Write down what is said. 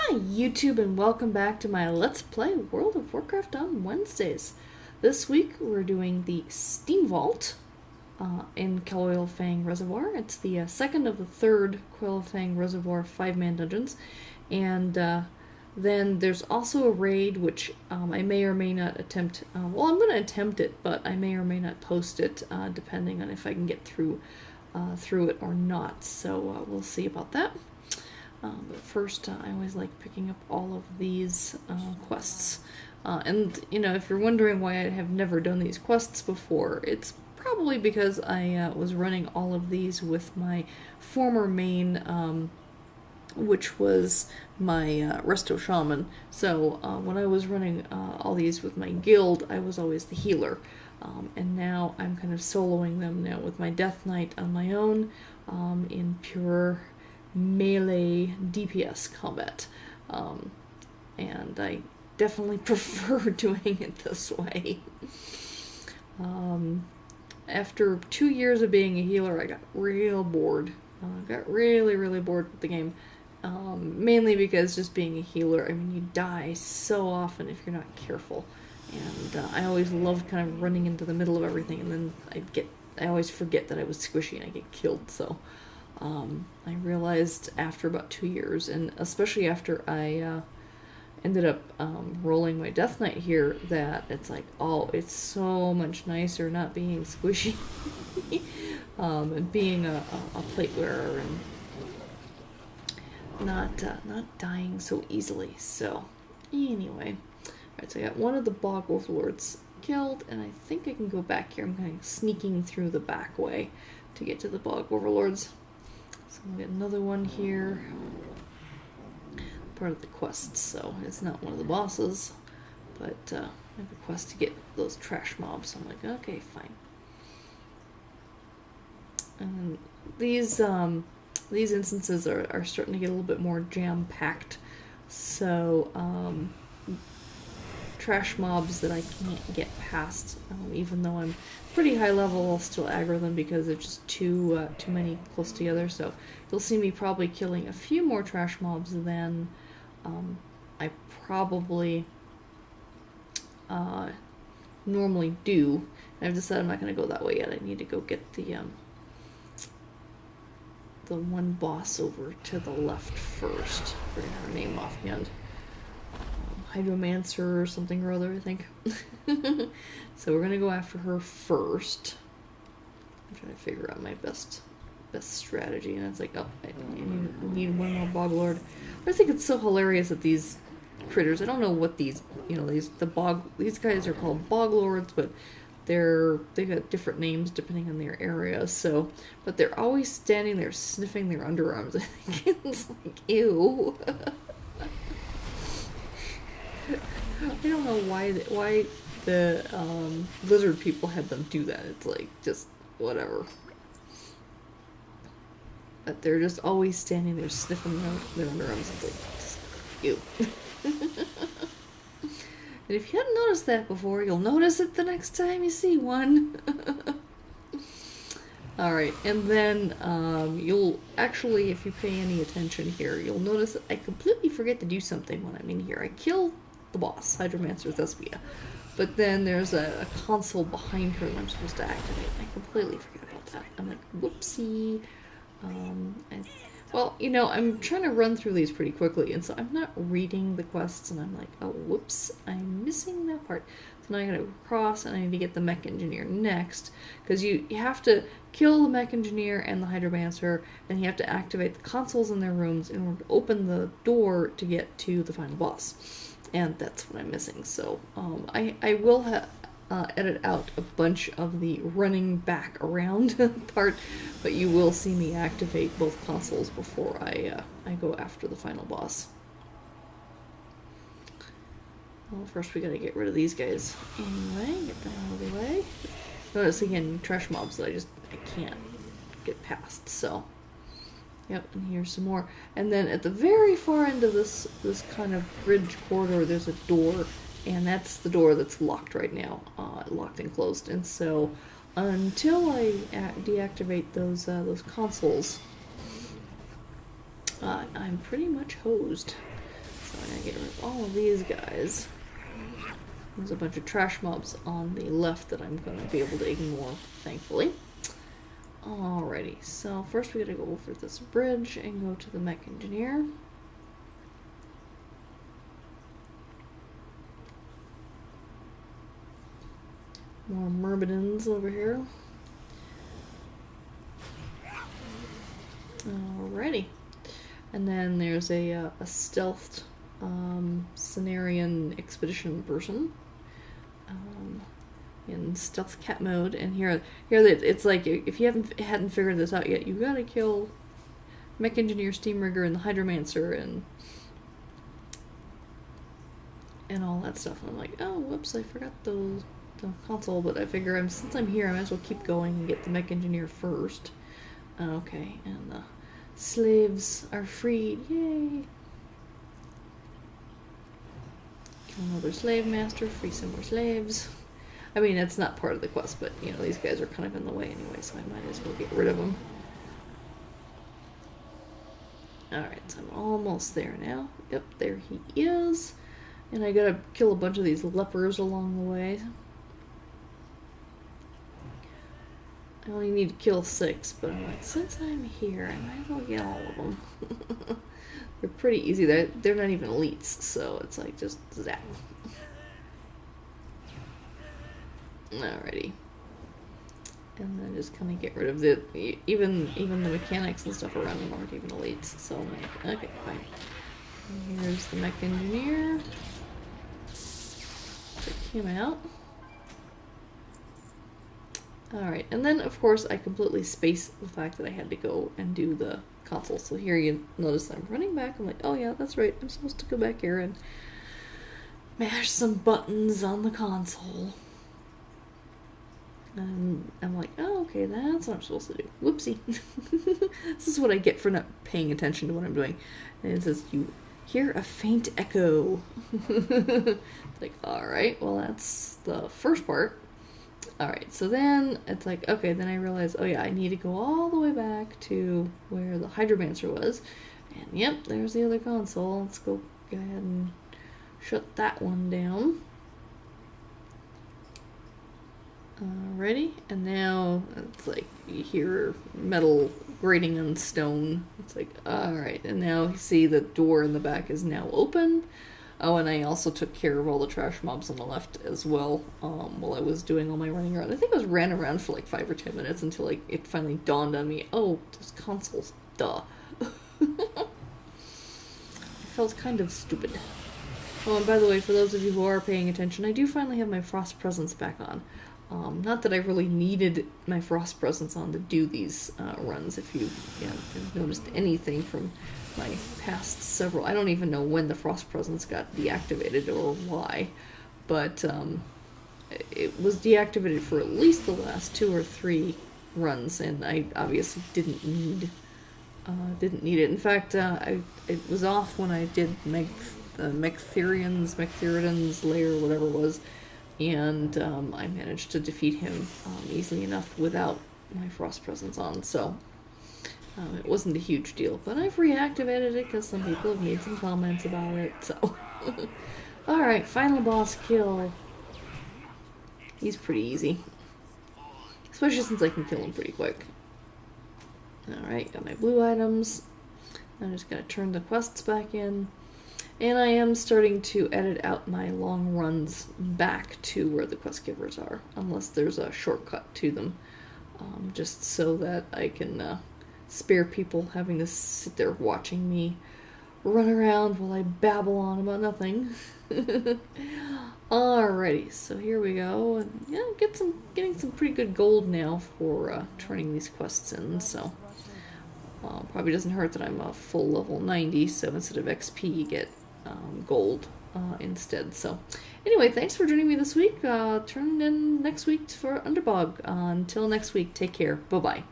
Hi YouTube and welcome back to my Let's Play World of Warcraft on Wednesdays. This week we're doing the Steam Vault in Coilfang Reservoir. It's the second of the third Coilfang Reservoir 5-man dungeons. And then there's also a raid which I may or may not attempt. Well, I'm going to attempt it, but I may or may not post it depending on if I can get through it or not. So we'll see about that. But first, I always like picking up all of these quests. And, you know, if you're wondering why I have never done these quests before, it's probably because I was running all of these with my former main, which was my Resto Shaman. So when I was running all these with my guild, I was always the healer. And now I'm kind of soloing them now with my Death Knight on my own in pure melee DPS combat, and I definitely prefer doing it this way. After 2 years of being a healer, I got real bored. Got really bored with the game, mainly because just being a healer, I mean, you die so often if you're not careful, and I always loved kind of running into the middle of everything, and then I always forget that I was squishy and I get killed. So I realized after about 2 years, and especially after I ended up rolling my Death Knight here, that it's like, oh, it's so much nicer not being squishy and being a plate wearer and not dying so easily. So anyway, alright, so I got one of the Bog Overlords killed, and I think I can go back here. I'm kind of sneaking through the back way to get to the Bog Overlords. So we'll get another one here. Part of the quests, so it's not one of the bosses, but I have a quest to get those trash mobs. So I'm like, okay, fine. And these instances are starting to get a little bit more jam-packed. So trash mobs that I can't get past, even though I'm pretty high level, I'll still aggro them because they're just too many close together. So you'll see me probably killing a few more trash mobs than I probably normally do. And I've decided I'm not going to go that way yet. I need to go get the one boss over to the left first. I forget her name offhand. Hydromancer or something or other, I think. So we're gonna go after her first. I'm trying to figure out my best strategy, and it's like, oh, I need one more Boglord. I think it's so hilarious that these critters, I don't know what these, you know, these guys are called Boglords, but they've got different names depending on their area. So, but they're always standing there sniffing their underarms. I think it's like, ew. I don't know why the lizard people had them do that. It's like, just whatever. But they're just always standing there sniffing their underarms. It's like, just, ew. And if you hadn't noticed that before, you'll notice it the next time you see one. Alright, and then you'll actually, if you pay any attention here, you'll notice that I completely forget to do something when I'm in here. I kill the boss, Hydromancer Thespia, but then there's a console behind her that I'm supposed to activate. I completely forget about that. I'm like, whoopsie. Well, you know, I'm trying to run through these pretty quickly, and so I'm not reading the quests, and I'm like, oh, whoops, I'm missing that part. So now I gotta cross, and I need to get the Mech Engineer next, because you have to kill the Mech Engineer and the Hydromancer, and you have to activate the consoles in their rooms in order to open the door to get to the final boss. And that's what I'm missing. So I will edit out a bunch of the running back around part, but you will see me activate both consoles before I go after the final boss. Well, first we gotta get rid of these guys. Anyway, get them out of the way. Notice again, trash mobs that I can't get past, so. Yep, and here's some more. And then at the very far end of this kind of bridge corridor, there's a door, and that's the door that's locked right now, locked and closed. And so, until I deactivate those consoles, I'm pretty much hosed. So I'm gonna get rid of all of these guys. There's a bunch of trash mobs on the left that I'm gonna be able to ignore, thankfully. Alrighty, so first we gotta go over this bridge and go to the mech engineer. More myrmidons over here. Alrighty. And then there's a stealthed Cenarian expedition person in stealth cat mode. And here it's like, if you hadn't figured this out yet, you gotta kill Mech Engineer, Steam Rigger, and the Hydromancer, and all that stuff. And I'm like, oh, whoops, I forgot the console, but I figure since I'm here, I might as well keep going and get the Mech Engineer first. Okay, and the slaves are freed, yay! Kill another slave master, free some more slaves. I mean, that's not part of the quest, but, you know, these guys are kind of in the way anyway, so I might as well get rid of them. Alright, so I'm almost there now. Yep, there he is. And I gotta kill a bunch of these lepers along the way. I only need to kill 6, but I'm like, since I'm here, I might as well get all of them. They're pretty easy. They're not even elites, so it's like just zap. Alrighty. And then just kind of get rid of even the mechanics and stuff around them aren't even elites. So I'm like, okay, fine. And here's the mech engineer. Check him out. Alright, and then of course I completely spaced the fact that I had to go and do the console. So here you notice I'm running back. I'm like, oh yeah, that's right. I'm supposed to go back here and mash some buttons on the console. And I'm like, oh, okay, that's what I'm supposed to do. Whoopsie. This is what I get for not paying attention to what I'm doing. And it says, you hear a faint echo. Like, alright, well, that's the first part. Alright, so then it's like, okay, then I realize, oh yeah, I need to go all the way back to where the Hydromancer was. And yep, there's the other console. Let's go ahead and shut that one down. Alrighty, and now it's like you hear metal grating on stone. It's like, alright, and now you see the door in the back is now open. Oh, and I also took care of all the trash mobs on the left as well, while I was doing all my running around. I think I was ran around for like 5 or 10 minutes until like it finally dawned on me, oh, those consoles, duh. I felt kind of stupid. Oh, and by the way, for those of you who are paying attention, I do finally have my Frost Presence back on. Not that I really needed my Frost Presence on to do these runs. If you've noticed anything from my past several, I don't even know when the Frost Presence got deactivated or why, but it was deactivated for at least the last 2 or 3 runs, and I obviously didn't need it. In fact, it was off when I did Mechtheridan's lair, whatever it was. And I managed to defeat him easily enough without my Frost Presence on, so it wasn't a huge deal. But I've reactivated it because some people have made some comments about it, so. Alright, final boss kill. He's pretty easy. Especially since I can kill him pretty quick. Alright, got my blue items. I'm just going to turn the quests back in. And I am starting to edit out my long runs back to where the quest givers are, unless there's a shortcut to them, just so that I can spare people having to sit there watching me run around while I babble on about nothing. Alrighty, so here we go, and yeah, getting some pretty good gold now for turning these quests in, so probably doesn't hurt that I'm a full level 90, so instead of XP you get gold instead. So anyway, thanks for joining me this week. Turn in next week for Underbog. Until next week, take care. Bye-bye.